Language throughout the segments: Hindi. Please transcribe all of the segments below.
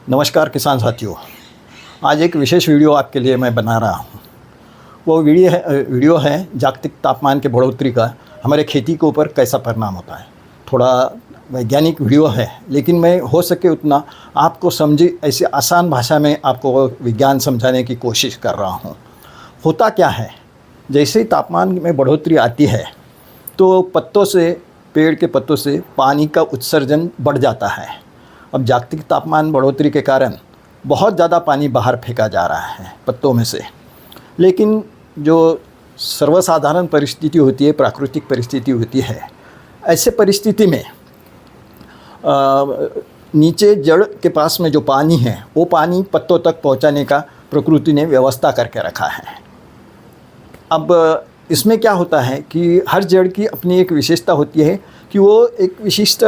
नमस्कार किसान साथियों। आज एक विशेष वीडियो आपके लिए मैं बना रहा हूँ। वो वीडियो है जागतिक तापमान के बढ़ोतरी का हमारे खेती के ऊपर कैसा परिणाम होता है। थोड़ा वैज्ञानिक वीडियो है, लेकिन मैं हो सके उतना आपको समझे ऐसे आसान भाषा में आपको विज्ञान समझाने की कोशिश कर रहा हूँ। होता क्या है, जैसे ही तापमान में बढ़ोतरी आती है तो पेड़ के पत्तों से पानी का उत्सर्जन बढ़ जाता है। अब जागतिक तापमान बढ़ोतरी के कारण बहुत ज़्यादा पानी बाहर फेंका जा रहा है पत्तों में से। लेकिन जो सर्वसाधारण परिस्थिति होती है, प्राकृतिक परिस्थिति होती है, ऐसे परिस्थिति में नीचे जड़ के पास में जो पानी है वो पानी पत्तों तक पहुंचाने का प्रकृति ने व्यवस्था करके रखा है। अब इसमें क्या होता है कि हर जड़ की अपनी एक विशेषता होती है कि वो एक विशिष्ट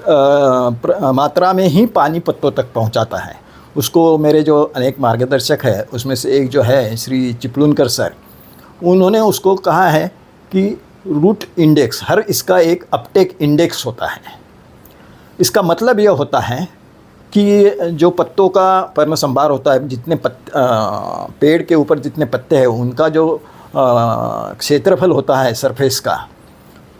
मात्रा में ही पानी पत्तों तक पहुंचाता है। उसको मेरे जो अनेक मार्गदर्शक है उसमें से एक जो है श्री चिपलूनकर सर, उन्होंने उसको कहा है कि रूट इंडेक्स, हर इसका एक अपटेक इंडेक्स होता है। इसका मतलब यह होता है कि जो पत्तों का पर्ण संभार होता है, जितने पेड़ के ऊपर जितने पत्ते हैं उनका जो क्षेत्रफल होता है सरफेस का,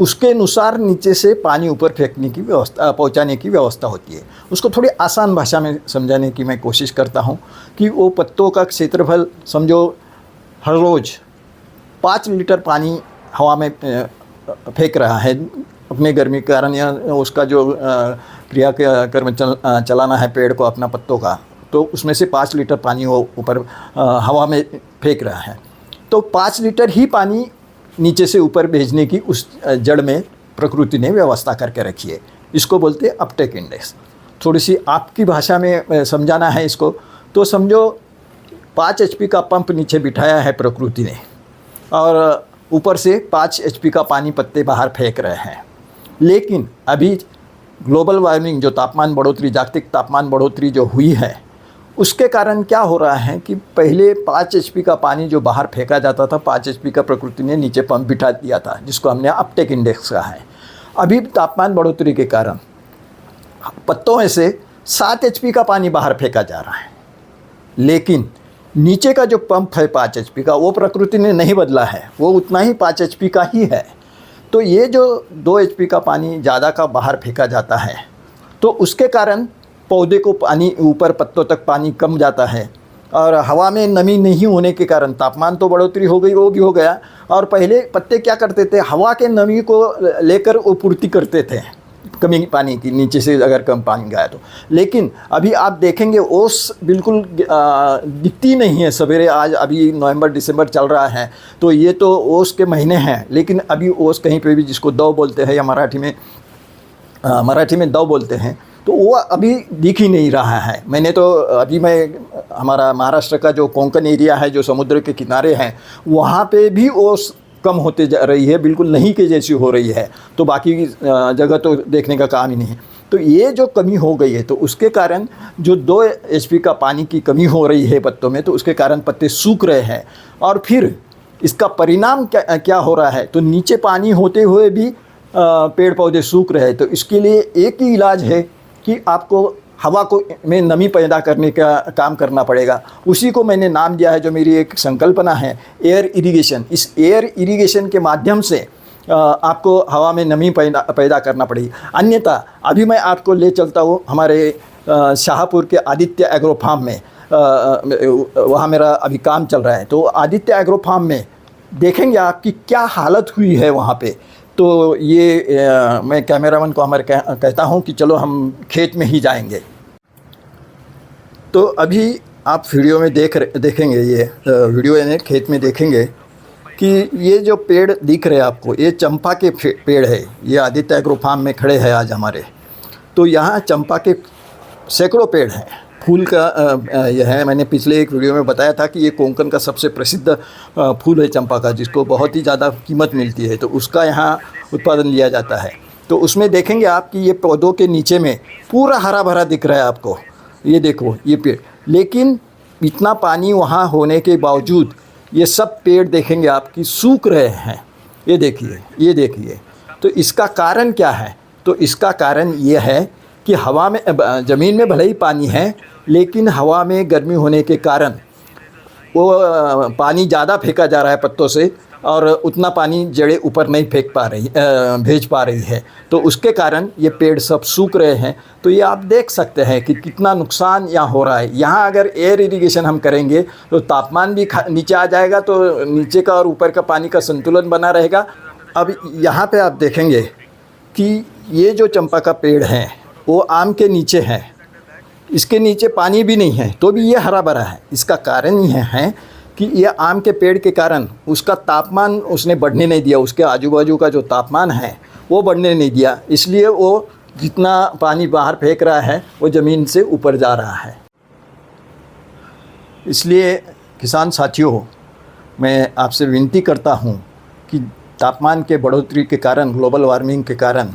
उसके अनुसार नीचे से पानी ऊपर फेंकने की व्यवस्था, पहुंचाने की व्यवस्था होती है। उसको थोड़ी आसान भाषा में समझाने की मैं कोशिश करता हूं कि वो पत्तों का क्षेत्रफल समझो, हर रोज़ 5 लीटर पानी हवा में फेंक रहा है अपने गर्मी के कारण, या उसका जो क्रियाक्रम चलाना है पेड़ को अपना पत्तों का, तो उसमें से 5 लीटर पानी वो ऊपर हवा में फेंक रहा है। तो 5 लीटर ही पानी नीचे से ऊपर भेजने की उस जड़ में प्रकृति ने व्यवस्था करके रखी है। इसको बोलते हैं अपटेक इंडेक्स। थोड़ी सी आपकी भाषा में समझाना है इसको, तो समझो 5 HP का पंप नीचे बिठाया है प्रकृति ने, और ऊपर से 5 HP का पानी पत्ते बाहर फेंक रहे हैं। लेकिन अभी ग्लोबल वार्मिंग, जो तापमान बढ़ोतरी, जागतिक तापमान बढ़ोतरी जो हुई है, उसके कारण क्या हो रहा है कि पहले 5 HP का पानी जो बाहर फेंका जाता था, 5 HP का प्रकृति ने नीचे पंप बिठा दिया था, जिसको हमने अपटेक इंडेक्स कहा है। अभी तापमान बढ़ोतरी के कारण पत्तों में से 7 HP का पानी बाहर फेंका जा रहा है, लेकिन नीचे का जो पंप है 5 HP का, वो प्रकृति ने नहीं बदला है, वो उतना ही 5 HP का ही है। तो ये जो 2 HP का पानी ज़्यादा का बाहर फेंका जाता है, तो उसके कारण पौधे को पानी ऊपर पत्तों तक पानी कम जाता है, और हवा में नमी नहीं होने के कारण तापमान तो बढ़ोतरी हो गई, वो भी हो गया। और पहले पत्ते क्या करते थे, हवा के नमी को लेकर वो पूर्ति करते थे कमी पानी की, नीचे से अगर कम पानी गया तो। लेकिन अभी आप देखेंगे ओस बिल्कुल दिखती नहीं है सवेरे। आज अभी नवंबर दिसंबर चल रहा है, तो ये तो ओस के महीने हैं, लेकिन अभी ओस कहीं पे भी, जिसको दव बोलते हैं या मराठी में दव बोलते हैं, तो वो अभी दिख ही नहीं रहा है। मैं हमारा महाराष्ट्र का जो कोंकण एरिया है, जो समुद्र के किनारे हैं, वहाँ पे भी ओस कम होते जा रही है, बिल्कुल नहीं के जैसी हो रही है। तो बाकी जगह तो देखने का काम ही नहीं है। तो ये जो कमी हो गई है, तो उसके कारण जो 2 HP का पानी की कमी हो रही है पत्तों में, तो उसके कारण पत्ते सूख रहे हैं। और फिर इसका परिणाम क्या हो रहा है, तो नीचे पानी होते हुए भी पेड़ पौधे सूख रहे हैं। तो इसके लिए एक ही इलाज है कि आपको हवा में नमी पैदा करने का काम करना पड़ेगा। उसी को मैंने नाम दिया है, जो मेरी एक संकल्पना है, एयर इरिगेशन। इस एयर इरिगेशन के माध्यम से आपको हवा में नमी पैदा करना पड़ेगी। अन्यथा अभी मैं आपको ले चलता हूँ हमारे शाहपुर के आदित्य एग्रो फार्म में, वहाँ मेरा अभी काम चल रहा है। तो आदित्य एग्रो फार्म में देखेंगे आपकी क्या हालत हुई है वहाँ पे। तो ये मैं कैमरामैन को हमारे कहता हूँ कि चलो हम खेत में ही जाएंगे। तो अभी आप वीडियो में देखेंगे, ये वीडियो यानी खेत में देखेंगे कि ये जो पेड़ दिख रहे हैं आपको, ये चंपा के पेड़ है। ये आदित्य एग्रो फार्म में खड़े हैं आज हमारे। तो यहाँ चंपा के सैकड़ों पेड़ हैं। फूल का यह है, मैंने पिछले एक वीडियो में बताया था कि ये कोंकण का सबसे प्रसिद्ध फूल है चंपा का, जिसको बहुत ही ज़्यादा कीमत मिलती है। तो उसका यहाँ उत्पादन लिया जाता है। तो उसमें देखेंगे आप कि ये पौधों के नीचे में पूरा हरा भरा दिख रहा है आपको, ये देखो ये पेड़। लेकिन इतना पानी वहाँ होने के बावजूद ये सब पेड़ देखेंगे आपकी सूख रहे हैं। ये देखिए। तो इसका कारण क्या है? तो इसका कारण ये है कि हवा में ज़मीन में भले ही पानी है, लेकिन हवा में गर्मी होने के कारण वो पानी ज़्यादा फेंका जा रहा है पत्तों से, और उतना पानी जड़ें ऊपर नहीं फेंक पा रही भेज पा रही है, तो उसके कारण ये पेड़ सब सूख रहे हैं। तो ये आप देख सकते हैं कि कितना नुकसान यहाँ हो रहा है। यहाँ अगर एयर इरिगेशन हम करेंगे तो तापमान भी नीचे आ जाएगा, तो नीचे का और ऊपर का पानी का संतुलन बना रहेगा। अब यहाँ पे आप देखेंगे कि ये जो चंपा का पेड़ है वो आम के नीचे है, इसके नीचे पानी भी नहीं है तो भी ये हरा भरा है। इसका कारण यह है कि ये आम के पेड़ के कारण उसका तापमान उसने बढ़ने नहीं दिया, उसके आजू बाजू का जो तापमान है वो बढ़ने नहीं दिया, इसलिए वो जितना पानी बाहर फेंक रहा है वो ज़मीन से ऊपर जा रहा है। इसलिए किसान साथियों, मैं आपसे विनती करता हूँ कि तापमान के बढ़ोतरी के कारण, ग्लोबल वार्मिंग के कारण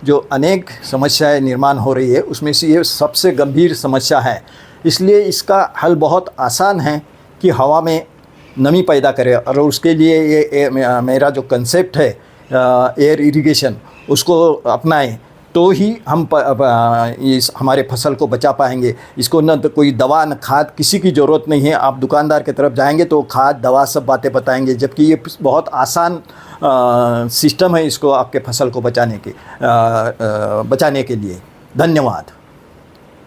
जो अनेक समस्याएं निर्माण हो रही है, उसमें से ये सबसे गंभीर समस्या है। इसलिए इसका हल बहुत आसान है कि हवा में नमी पैदा करें, और उसके लिए ये मेरा जो कंसेप्ट है एयर इरिगेशन, उसको अपनाएं, तो ही हम इस हमारे फसल को बचा पाएंगे। इसको न तो कोई दवा न खाद किसी की ज़रूरत नहीं है। आप दुकानदार की तरफ जाएंगे तो खाद दवा सब बातें बताएंगे, जबकि ये बहुत आसान सिस्टम है इसको आपके फसल को बचाने के लिए। धन्यवाद।